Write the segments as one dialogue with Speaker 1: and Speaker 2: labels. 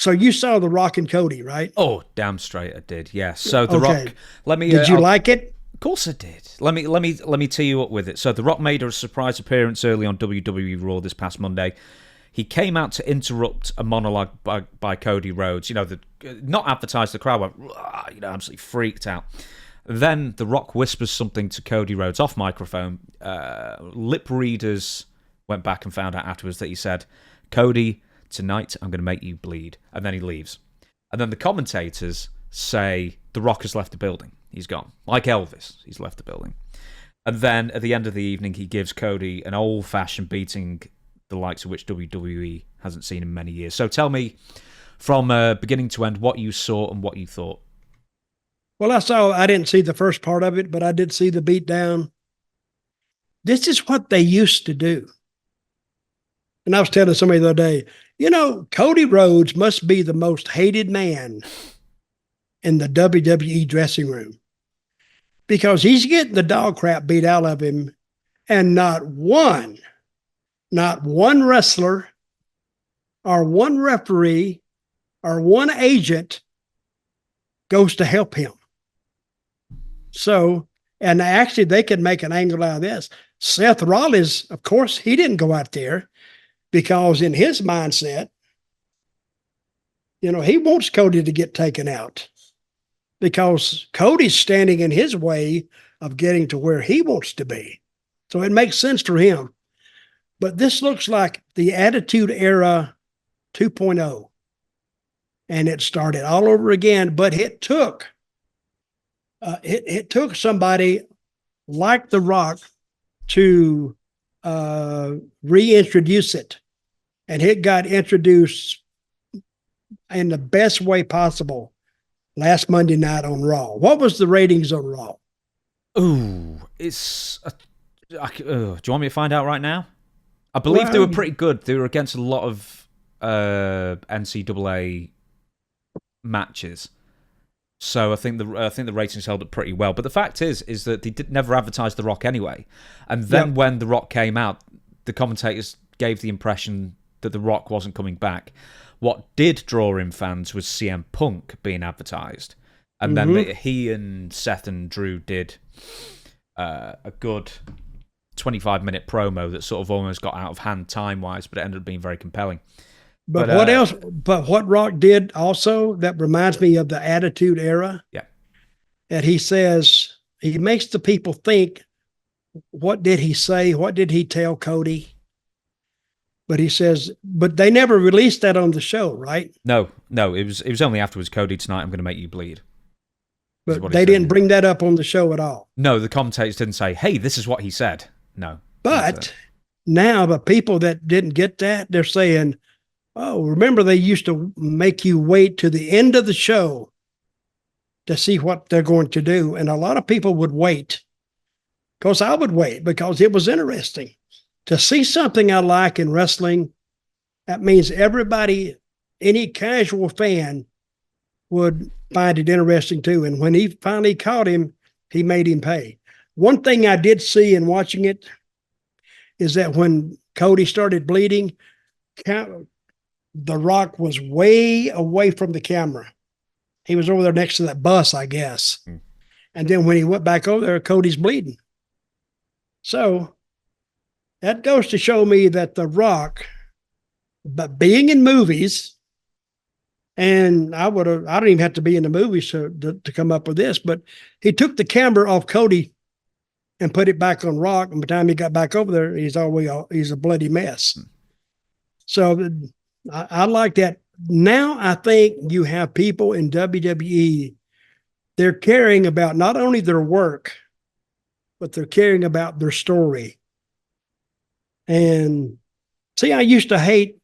Speaker 1: So you saw The Rock and Cody, right?
Speaker 2: Oh, damn straight I did. Yeah. So The
Speaker 1: Okay.
Speaker 2: Rock. Let me.
Speaker 1: Did you like it?
Speaker 2: Of course I did. Let me tee you up with it. So The Rock made a surprise appearance early on WWE Raw this past Monday. He came out to interrupt a monologue by Cody Rhodes. Not advertised. The crowd went, absolutely freaked out. Then The Rock whispers something to Cody Rhodes off microphone. Lip readers went back and found out afterwards that he said, "Cody, tonight I'm going to make you bleed." And then he leaves. And then the commentators say The Rock has left the building. He's gone. Like Elvis, he's left the building. And then at the end of the evening, he gives Cody an old-fashioned beating, the likes of which WWE hasn't seen in many years. So tell me, from beginning to end, what you saw and what you thought.
Speaker 1: Well, I didn't see the first part of it, but I did see the beatdown. This is what they used to do. And I was telling somebody the other day, Cody Rhodes must be the most hated man in the WWE dressing room because he's getting the dog crap beat out of him, and not one wrestler or one referee or one agent goes to help him. So, and actually they could make an angle out of this. Seth Rollins, of course, he didn't go out there because in his mindset, he wants Cody to get taken out because Cody's standing in his way of getting to where he wants to be. So it makes sense for him. But this looks like the Attitude Era 2.0. And it started all over again, but it took somebody like The Rock to reintroduce it. And it got introduced in the best way possible last Monday night on Raw. What was the ratings on Raw?
Speaker 2: Ooh, do you want me to find out right now? I believe they were pretty good. They were against a lot of NCAA matches, so I think the ratings held up pretty well. But the fact is that they never advertised The Rock anyway. And then when The Rock came out, the commentators gave the impression that The Rock wasn't coming back. What did draw in fans was CM Punk being advertised, and then he and Seth and Drew did a good 25-minute promo that sort of almost got out of hand time-wise, but it ended up being very compelling.
Speaker 1: But what else? But what Rock did also that reminds me of the Attitude Era.
Speaker 2: Yeah.
Speaker 1: That he says, he makes the people think, what did he say? What did he tell Cody? But he says, but they never released that on the show, right?
Speaker 2: No. It was only afterwards. Cody, tonight I'm going to make you bleed.
Speaker 1: But they didn't bring that up on the show at all.
Speaker 2: No, the commentators didn't say, "Hey, this is what he said." No.
Speaker 1: But now the people that didn't get that, they're saying, "Oh, remember they used to make you wait to the end of the show to see what they're going to do." And a lot of people would wait. Of course, I would wait because it was interesting. To see something I like in wrestling, that means everybody, any casual fan, would find it interesting too. And when he finally caught him, he made him pay. One thing I did see in watching it is that when Cody started bleeding, The Rock was way away from the camera. He was over there next to that bus, I guess. And then when he went back over there, Cody's bleeding. So that goes to show me that The Rock, but being in movies, and I don't even have to be in the movies to come up with this, but he took the camera off Cody and put it back on Rock. And by the time he got back over there, he's a bloody mess. So I like that. Now I think you have people in WWE, they're caring about not only their work, but they're caring about their story. And see, I used to hate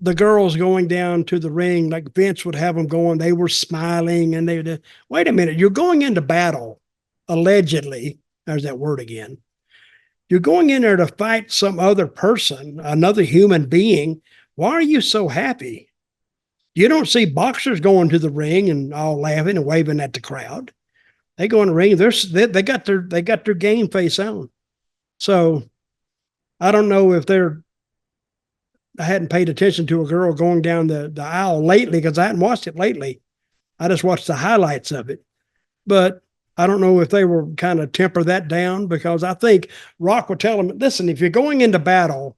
Speaker 1: the girls going down to the ring, like Vince would have them going, they were smiling and they'd, wait a minute, you're going into battle, allegedly, there's that word again. You're going in there to fight some other person, another human being. Why are you so happy? You don't see boxers going to the ring and all laughing and waving at the crowd. They go in the ring, they got their game face on. So I don't know if they're hadn't paid attention to a girl going down the aisle lately because I hadn't watched it lately. I just watched the highlights of it. But I don't know if they were kind of temper that down, because I think Rock would tell them, listen, if you're going into battle,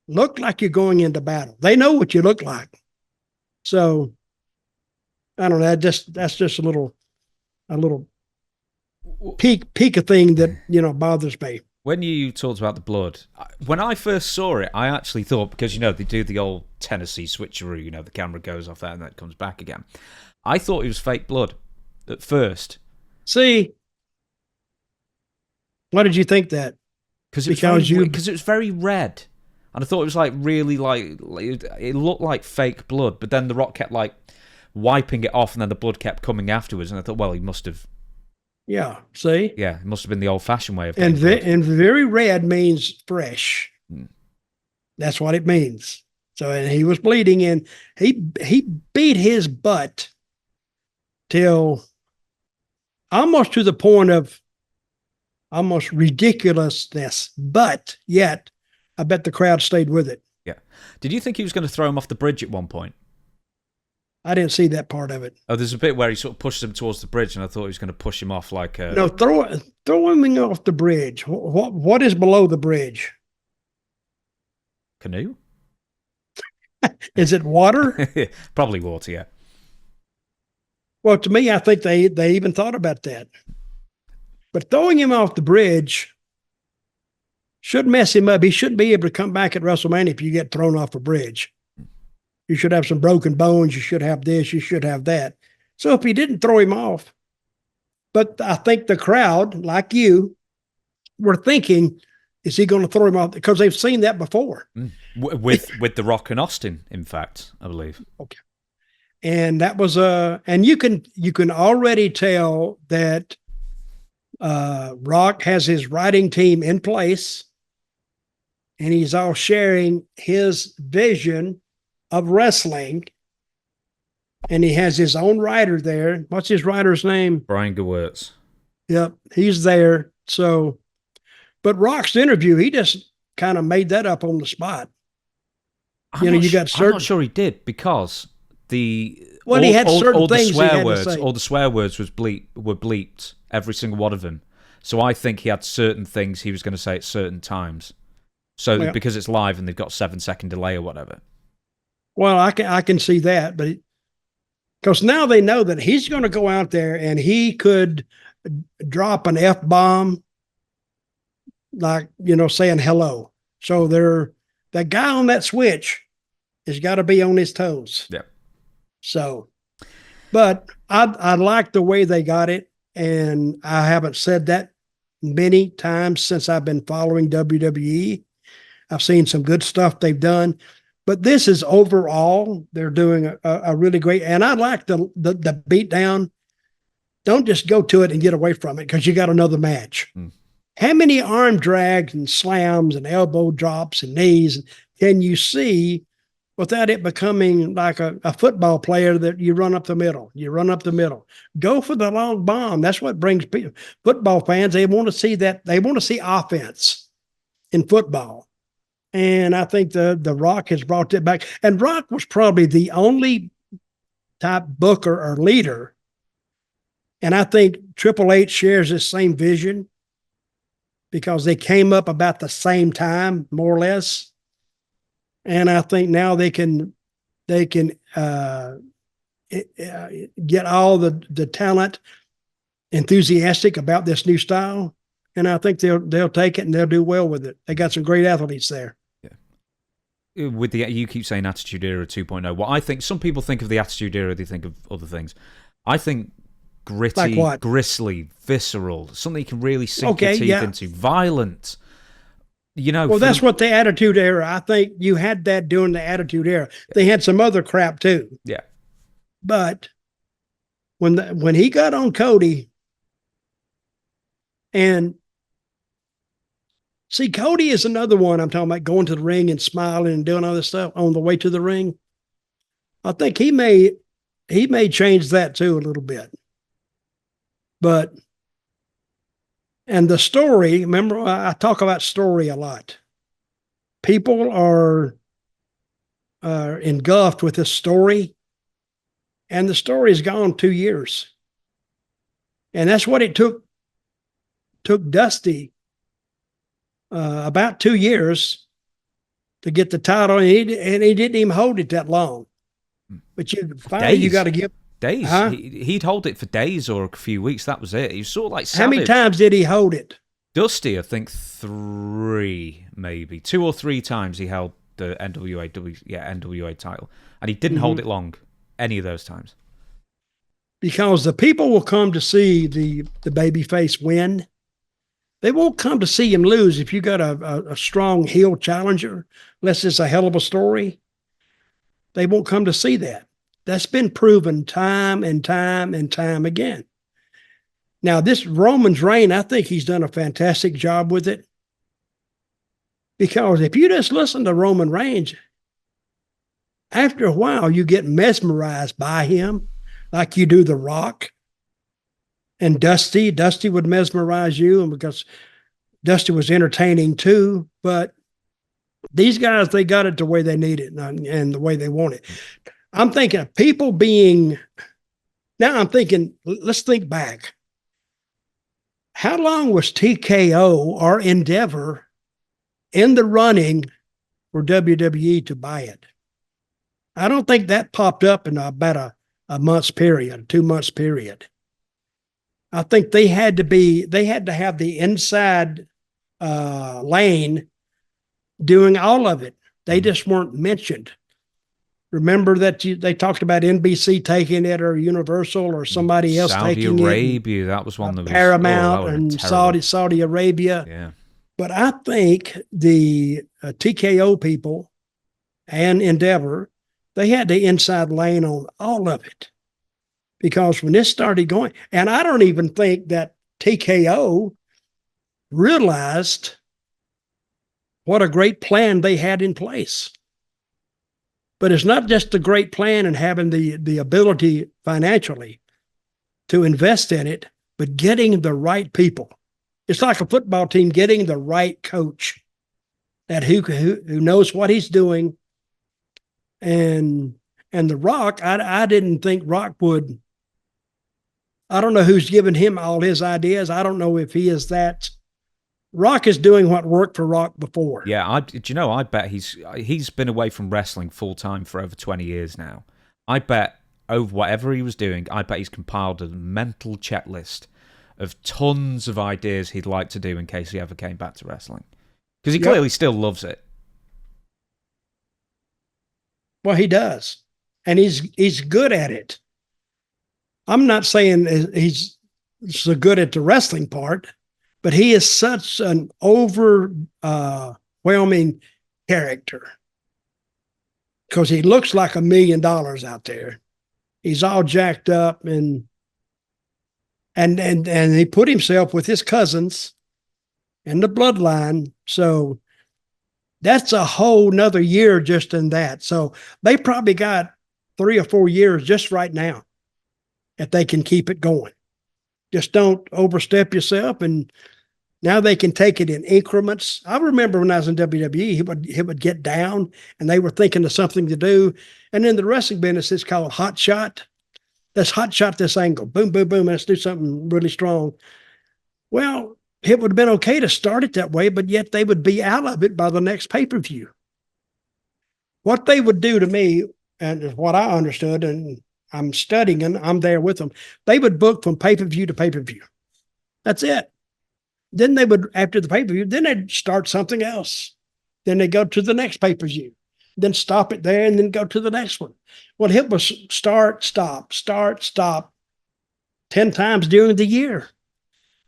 Speaker 1: look like you're going into battle. They know what you look like. So I don't know. That's just a little peak of thing that, bothers me.
Speaker 2: When you talked about the blood, when I first saw it, I actually thought, because, they do the old Tennessee switcheroo, the camera goes off there and then it comes back again. I thought it was fake blood at first.
Speaker 1: See, why did you think that?
Speaker 2: Because it was very red. And I thought it was really it looked like fake blood, but then The Rock kept wiping it off and then the blood kept coming afterwards. And I thought, well, he must have.
Speaker 1: Yeah, see?
Speaker 2: Yeah, it must have been the old-fashioned way of
Speaker 1: and very red means fresh. That's what it means. So, and he was bleeding, and he beat his butt till almost to the point of almost ridiculousness, but yet I bet the crowd stayed with it.
Speaker 2: Yeah. Did you think he was going to throw him off the bridge at one point?
Speaker 1: I didn't see that part of it.
Speaker 2: Oh, there's a bit where he sort of pushes him towards the bridge, and I thought he was going to push him off like a...
Speaker 1: No, throw him off the bridge. What is below the bridge?
Speaker 2: Canoe?
Speaker 1: Is it water?
Speaker 2: Probably water, yeah.
Speaker 1: Well, to me, I think they even thought about that. But throwing him off the bridge should mess him up. He shouldn't be able to come back at WrestleMania if you get thrown off a bridge. You should have some broken bones. You should have this. You should have that. So if he didn't throw him off, but I think the crowd, like you, were thinking, is he going to throw him off? Because they've seen that before.
Speaker 2: With The Rock and Austin, in fact, I believe.
Speaker 1: Okay. And that was and you can already tell that Rock has his writing team in place, and he's all sharing his vision of wrestling, and he has his own writer there. What's his writer's name?
Speaker 2: Brian Gewirtz.
Speaker 1: Yep, he's there. So, but Rock's interview, he just kind of made that up on the spot.
Speaker 2: I'm not sure he did, because he had
Speaker 1: certain things
Speaker 2: the swear
Speaker 1: he had
Speaker 2: words,
Speaker 1: to say.
Speaker 2: all the swear words were bleeped, every single one of them. So I think he had certain things he was going to say at certain times. So because it's live and they've got 7-second delay or whatever.
Speaker 1: Well, I can see that, but because now they know that he's going to go out there and he could drop an F-bomb, saying hello. So that guy on that switch has got to be on his toes.
Speaker 2: Yeah.
Speaker 1: So, but I like the way they got it, and I haven't said that many times since I've been following WWE. I've seen some good stuff they've done. But this is overall, they're doing a really great, and I like the beatdown. Don't just go to it and get away from it because you got another match. How many arm drags and slams and elbow drops and knees can you see without it becoming like a football player that you run up the middle? You run up the middle. Go for the long bomb. That's what brings football fans. They want to see that. They want to see offense in football. And I think the Rock has brought it back. And Rock was probably the only type booker or leader. And I think Triple H shares this same vision because they came up about the same time, more or less. And I think now they can get all the talent enthusiastic about this new style. And I think they'll take it and they'll do well with it. They got some great athletes there.
Speaker 2: With you keep saying Attitude Era 2.0. Well, I think some people think of the Attitude Era, they think of other things. I think gritty,
Speaker 1: like
Speaker 2: gristly, visceral, something you can really sink your teeth into, violent. Well,
Speaker 1: that's what the Attitude Era. I think you had that during the Attitude Era. They had some other crap too.
Speaker 2: Yeah,
Speaker 1: but when he got on Cody, and see, Cody is another one I'm talking about, going to the ring and smiling and doing all this stuff on the way to the ring. I think he may change that too a little bit. But, and the story, remember, I talk about story a lot. People are engulfed with this story, and the story is gone 2 years. And that's what it took Dusty about 2 years to get the title, and he didn't even hold it that long. But finally, you got to give
Speaker 2: days.
Speaker 1: Huh?
Speaker 2: He'd hold it for days or a few weeks. That was it. He was sort of like savage.
Speaker 1: How many times did he hold it?
Speaker 2: Dusty, I think 3, maybe 2 or 3 times he held the NWA title, and he didn't hold it long any of those times.
Speaker 1: Because the people will come to see the babyface win. They won't come to see him lose if you got a strong heel challenger, unless it's a hell of a story. They won't come to see that. That's been proven time and time and time again. Now, this Roman's reign, I think he's done a fantastic job with it. Because if you just listen to Roman Reigns, after a while, you get mesmerized by him like you do The Rock. And Dusty would mesmerize you, and because Dusty was entertaining too. But these guys, they got it the way they need it and the way they want it. I'm thinking of people being, now I'm thinking, let's think back. How long was TKO or Endeavor in the running for WWE to buy it? I don't think that popped up in about a month's period, 2 months period. I think they had to have the inside lane doing all of it. They just weren't mentioned. Remember that they talked about NBC taking it, or Universal, or somebody else taking
Speaker 2: Saudi Arabia, that was one that was
Speaker 1: Paramount and Saudi Arabia.
Speaker 2: Yeah.
Speaker 1: But I think the TKO people and Endeavor, they had the inside lane on all of it. Because when this started going, and I don't even think that TKO realized what a great plan they had in place. But it's not just the great plan and having the ability financially to invest in it, but getting the right people. It's like a football team getting the right coach that who knows what he's doing. And The Rock, I didn't think Rock would. I don't know who's giving him all his ideas. I don't know if he is that. Rock is doing what worked for Rock before.
Speaker 2: Yeah, I bet he's been away from wrestling full time for over 20 years now. I bet over whatever he was doing, I bet he's compiled a mental checklist of tons of ideas he'd like to do in case he ever came back to wrestling. Because he clearly still loves it.
Speaker 1: Well, he does. And he's good at it. I'm not saying he's so good at the wrestling part, but he is such an overwhelming character because he looks like $1 million out there. He's all jacked up and he put himself with his cousins and the bloodline. So that's a whole nother year just in that. So they probably got 3 or 4 years just right now, if they can keep it going. Just don't overstep yourself, and now they can take it in increments. I remember when I was in WWE, he would get down, and they were thinking of something to do. And in the wrestling business, it's called hot shot. Let's hot shot this angle. Boom, boom, boom. Let's do something really strong. Well, it would have been okay to start it that way, but yet they would be out of it by the next pay-per-view. What they would do to me, and what I understood, and I'm studying and I'm there with them, they would book from pay-per-view to pay-per-view. That's it. Then they would, after the pay-per-view, then they'd start something else. Then they go to the next pay-per-view, then stop it there and then go to the next one. Well, it was start, stop, 10 times during the year.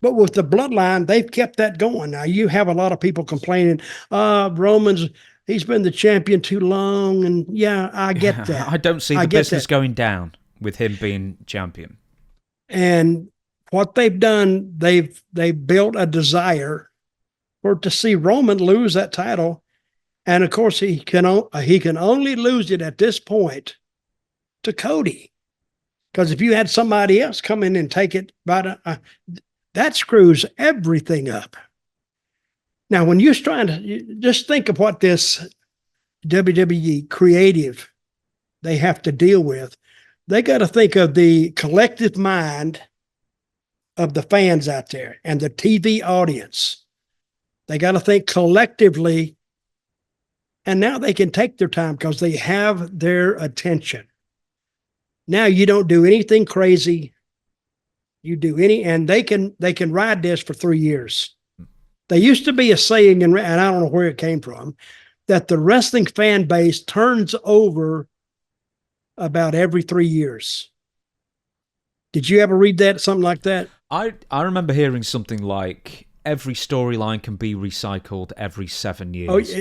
Speaker 1: But with the bloodline, they've kept that going. Now, you have a lot of people complaining, Roman's, he's been the champion too long. And yeah, I get that.
Speaker 2: I don't see the business going down with him being champion.
Speaker 1: And what they've done, they've built a desire to see Roman lose that title. And of course, he can only lose it at this point to Cody. Because if you had somebody else come in and take it, that screws everything up. Now, when you're trying to just think of what this WWE creative they have to deal with. They got to think of the collective mind of the fans out there and the TV audience. They got to think collectively, and now they can take their time because they have their attention. Now you don't do anything crazy. You do and they can ride this for 3 years. There used to be a saying, and I don't know where it came from, that the wrestling fan base turns over about every 3 years. Did you ever read that, something like that?
Speaker 2: I remember hearing something like every storyline can be recycled every 7 years.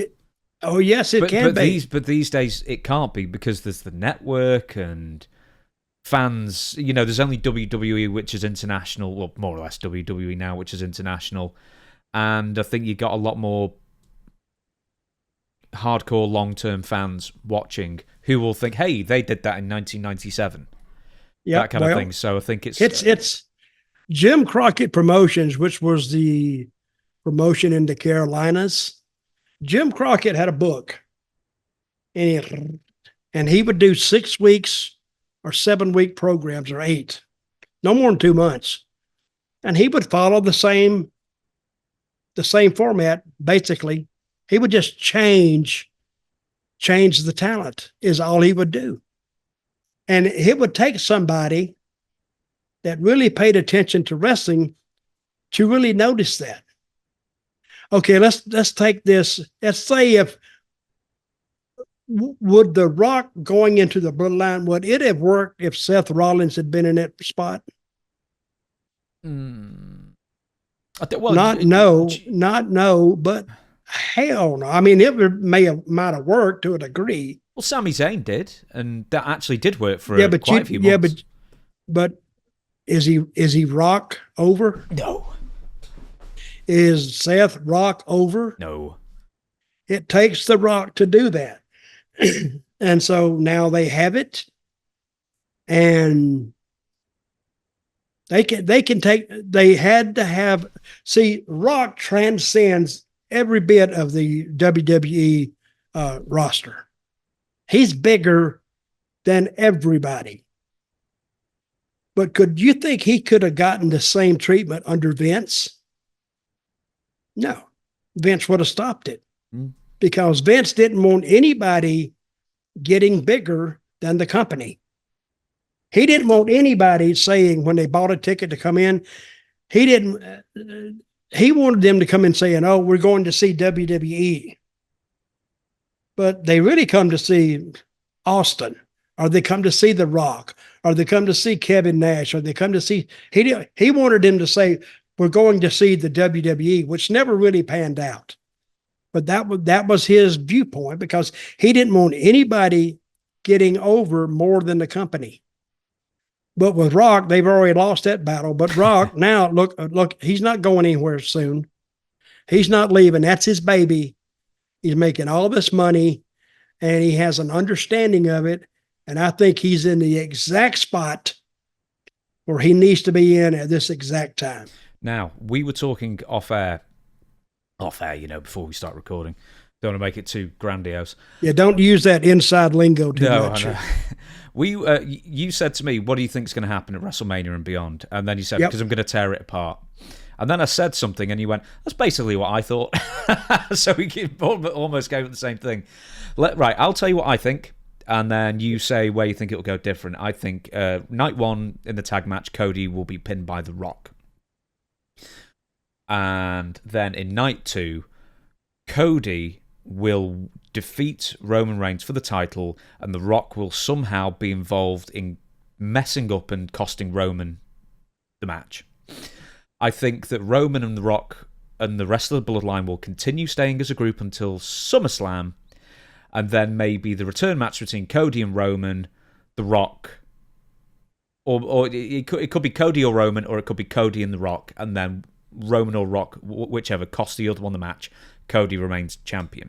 Speaker 1: Yes, it can be.
Speaker 2: But these days it can't be because there's the network and fans. You know, there's only WWE, which is international, well, more or less WWE now, which is international. And I think you got a lot more hardcore long-term fans watching who will think, hey, they did that in 1997. That kind of thing. So I think it's Jim Crockett Promotions, which was the promotion in the Carolinas. Jim Crockett had a book, and he would do 6 weeks or 7 week programs, or 8, no more than 2 months. And he would follow the same format, basically. He would just change the talent is all he would do. And it would take somebody that really paid attention to wrestling to really notice that. Okay, let's take this. Let's say would The Rock going into the Bloodline, would it have worked if Seth Rollins had been in that spot? Well,
Speaker 1: not no, but hell no. I mean, it might have worked to a degree.
Speaker 2: Well, Sami Zayn did, and that actually did work for quite a few months.
Speaker 1: Yeah, but is he Rock over?
Speaker 2: No.
Speaker 1: Is Seth Rock over?
Speaker 2: No.
Speaker 1: It takes The Rock to do that. And so now they have it, and they had to have, Rock transcends every bit of the WWE roster. He's bigger than everybody. But could you think he could have gotten the same treatment under Vince? No. Vince would have stopped it because Vince didn't want anybody getting bigger than the company. He didn't want anybody saying when they bought a ticket to come in, he wanted them to come in saying, oh, we're going to see WWE. But they really come to see Austin, or they come to see The Rock, or they come to see Kevin Nash, or they come to see, he wanted them to say, we're going to see the WWE, which never really panned out. But that was his viewpoint, because he didn't want anybody getting over more than the company. But with Rock, they've already lost that battle. But Rock, now, look, he's not going anywhere soon. He's not leaving. That's his baby. He's making all this money, and he has an understanding of it. And I think he's in the exact spot where he needs to be in at this exact time.
Speaker 2: Now, we were talking off air, before we start recording. Don't want to make it too grandiose.
Speaker 1: Yeah, don't use that inside lingo too much.
Speaker 2: I know. You said to me, what do you think is going to happen at WrestleMania and beyond? And then you said, because I'm going to tear it apart. And then I said something, and you went, that's basically what I thought. So we almost gave it the same thing. Right, I'll tell you what I think, and then you say where you think it'll go different. I think night 1 in the tag match, Cody will be pinned by The Rock. And then in night 2, Cody will defeat Roman Reigns for the title, and The Rock will somehow be involved in messing up and costing Roman the match. I think that Roman and The Rock and the rest of the Bloodline will continue staying as a group until SummerSlam, and then maybe the return match between Cody and Roman, The Rock, or it could be Cody or Roman, or it could be Cody and The Rock, and then Roman or Rock, whichever, costs the other one the match. Cody remains champion.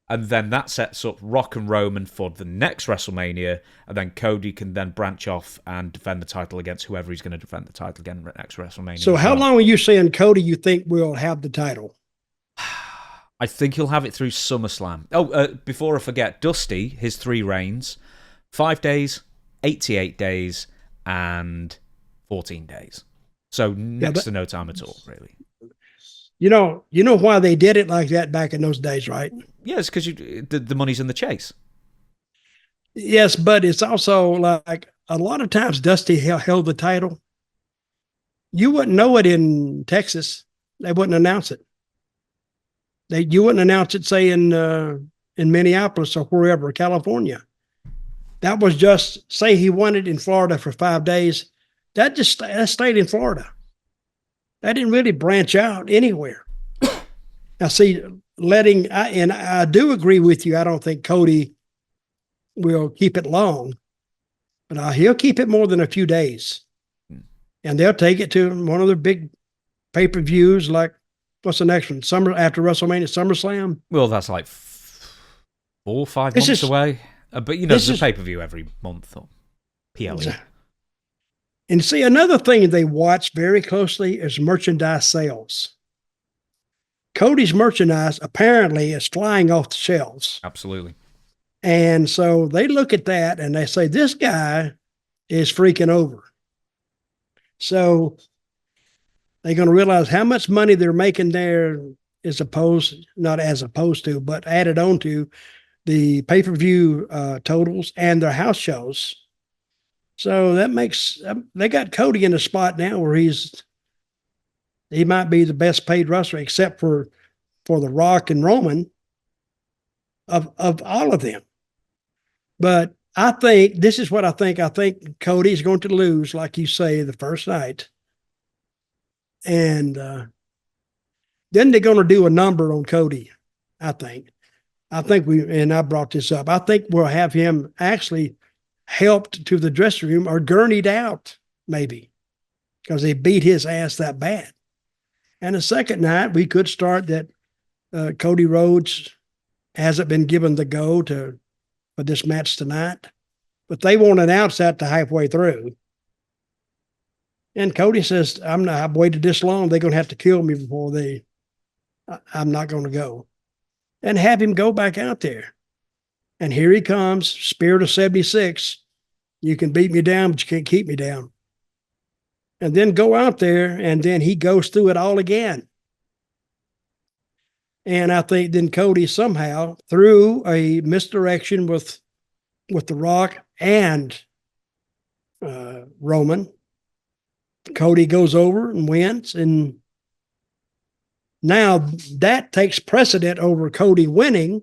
Speaker 2: And then that sets up Rock and Roman for the next WrestleMania, and then Cody can then branch off and defend the title against whoever he's going to defend the title again next WrestleMania.
Speaker 1: So how long are you saying Cody you think will have the title?
Speaker 2: I think he'll have it through SummerSlam. Before I forget, Dusty, his 3 reigns, 5 days, 88 days, and 14 days. So next to no time at all, really.
Speaker 1: You know why they did it like that back in those days, right?
Speaker 2: Yes, because the money's in the chase.
Speaker 1: Yes, but it's also like a lot of times Dusty held the title. You wouldn't know it in Texas. They wouldn't announce it. You wouldn't announce it, say in Minneapolis or wherever, California. That was just, say he won it in Florida for 5 days. That stayed in Florida. That didn't really branch out anywhere. Now, see, and I do agree with you. I don't think Cody will keep it long, but he'll keep it more than a few days. And they'll take it to one of their big pay-per-views, like, what's the next one? After WrestleMania, SummerSlam?
Speaker 2: Well, that's like 4 or 5 months away. But, there's a pay-per-view every month or PLE.
Speaker 1: And see, another thing they watch very closely is merchandise sales. Cody's merchandise apparently is flying off the shelves.
Speaker 2: Absolutely.
Speaker 1: And so they look at that and they say, this guy is freaking over. So they're going to realize how much money they're making there not as opposed to, but added on to the pay-per-view totals and their house shows. So that makes, they got Cody in a spot now where he might be the best paid wrestler, except for The Rock and Roman of all of them. But I think, this is what I think. I think Cody's going to lose, like you say, the first night. And then they're going to do a number on Cody, I think. I brought this up. I think we'll have him actually helped to the dressing room or gurneyed out, maybe, because they beat his ass that bad. And the second night, we could start that Cody Rhodes hasn't been given the go for this match tonight, but they won't announce that to halfway through. And Cody says, I've waited this long. They're going to have to kill me before I'm not going to go. And have him go back out there. And here he comes, Spirit of 76. You can beat me down, but you can't keep me down. And then go out there, and then he goes through it all again. And I think then Cody somehow, through a misdirection with The Rock and Roman, Cody goes over and wins. And now that takes precedent over Cody winning.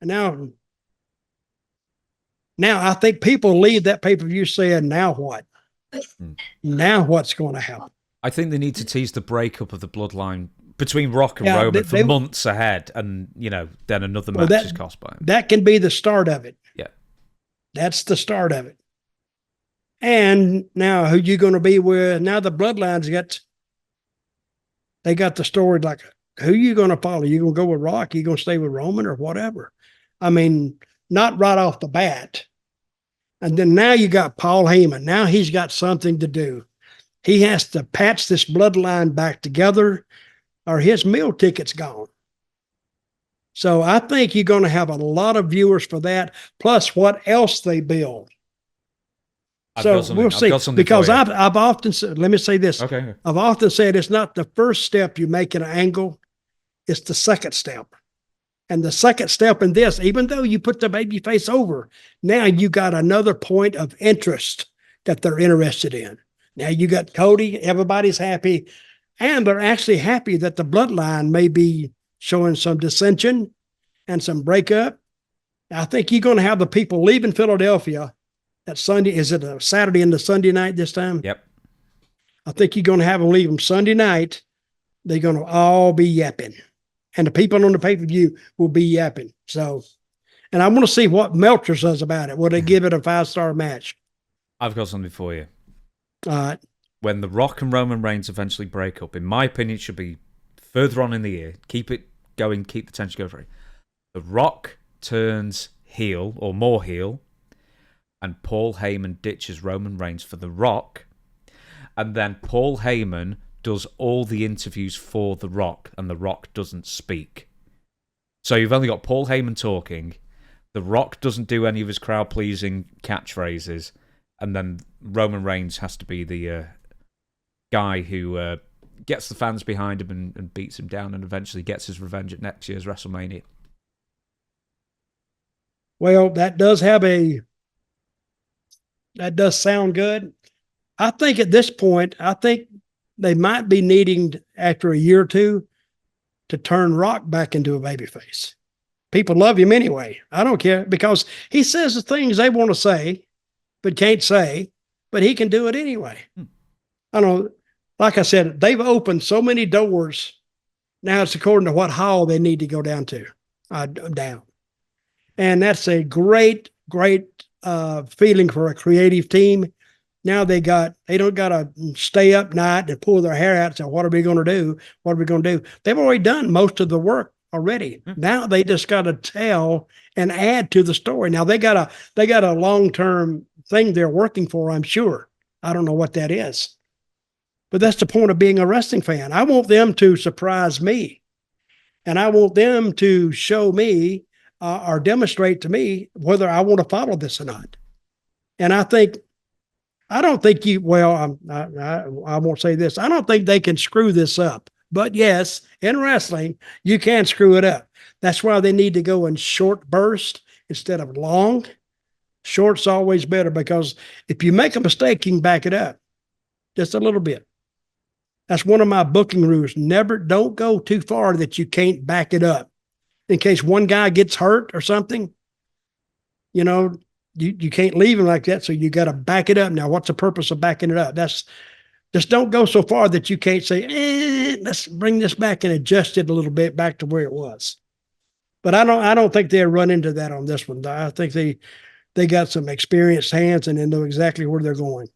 Speaker 1: And now I think people leave that pay-per-view saying, now what? Now what's going to happen?
Speaker 2: I think they need to tease the breakup of the bloodline between Rock and Roman for months ahead, and then another match is cost by him.
Speaker 1: That can be the start of it.
Speaker 2: Yeah,
Speaker 1: that's the start of it. And now, who you going to be with? Now the bloodlines they got the story like, who you going to follow? You going to go with Rock? You going to stay with Roman or whatever? I mean, not right off the bat. And then now you got Paul Heyman. Now he's got something to do. He has to patch this bloodline back together, or his meal ticket's gone. So I think you're going to have a lot of viewers for that, plus what else they build. So we'll see. Because I've often said, let me say this.
Speaker 2: Okay.
Speaker 1: I've often said it's not the first step you make in an angle, it's the second step. And the second step in this, even though you put the baby face over, now you got another point of interest that they're interested in. Now you got Cody, everybody's happy, and they're actually happy that the bloodline may be showing some dissension and some breakup. I think you're going to have the people leaving Philadelphia that Sunday. Is it a Saturday into Sunday night this time?
Speaker 2: Yep.
Speaker 1: I think you're going to have them leave them Sunday night. They're going to all be yapping. And the people on the pay-per-view will be yapping. So, and I want to see what Meltzer says about it. Will they give it a 5-star match?
Speaker 2: I've got something for you.
Speaker 1: All right.
Speaker 2: When The Rock and Roman Reigns eventually break up, in my opinion, it should be further on in the year. Keep it going. Keep the tension going. The Rock turns heel, or more heel, and Paul Heyman ditches Roman Reigns for The Rock. And then Paul Heyman does all the interviews for The Rock, and The Rock doesn't speak. So you've only got Paul Heyman talking. The Rock doesn't do any of his crowd-pleasing catchphrases. And then Roman Reigns has to be the guy who gets the fans behind him and beats him down and eventually gets his revenge at next year's WrestleMania.
Speaker 1: Well, that does sound good. I think at this point, they might be needing, after a year or two, to turn Rock back into a babyface. People love him anyway. I don't care, because he says the things they want to say, but can't say, but he can do it anyway. I don't know. Like I said, they've opened so many doors. Now it's according to what hall they need to go down. And that's a great feeling for a creative team. Now they don't got to stay up night and pull their hair out and say, what are we going to do? What are we going to do? They've already done most of the work already. Now they just got to tell and add to the story. Now they got a long-term thing they're working for, I'm sure. I don't know what that is. But that's the point of being a wrestling fan. I want them to surprise me. And I want them to show me or demonstrate to me whether I want to follow this or not. And I don't think I won't say this. I don't think they can screw this up. But yes, in wrestling, you can screw it up. That's why they need to go in short bursts instead of long. Short's always better, because if you make a mistake, you can back it up just a little bit. That's one of my booking rules. Don't go too far that you can't back it up. In case one guy gets hurt or something, you can't leave him like that. So you got to back it up. Now, what's the purpose of backing it up? Just don't go so far that you can't say, let's bring this back and adjust it a little bit back to where it was. But I don't think they'll run into that on this one. I think they got some experienced hands and they know exactly where they're going.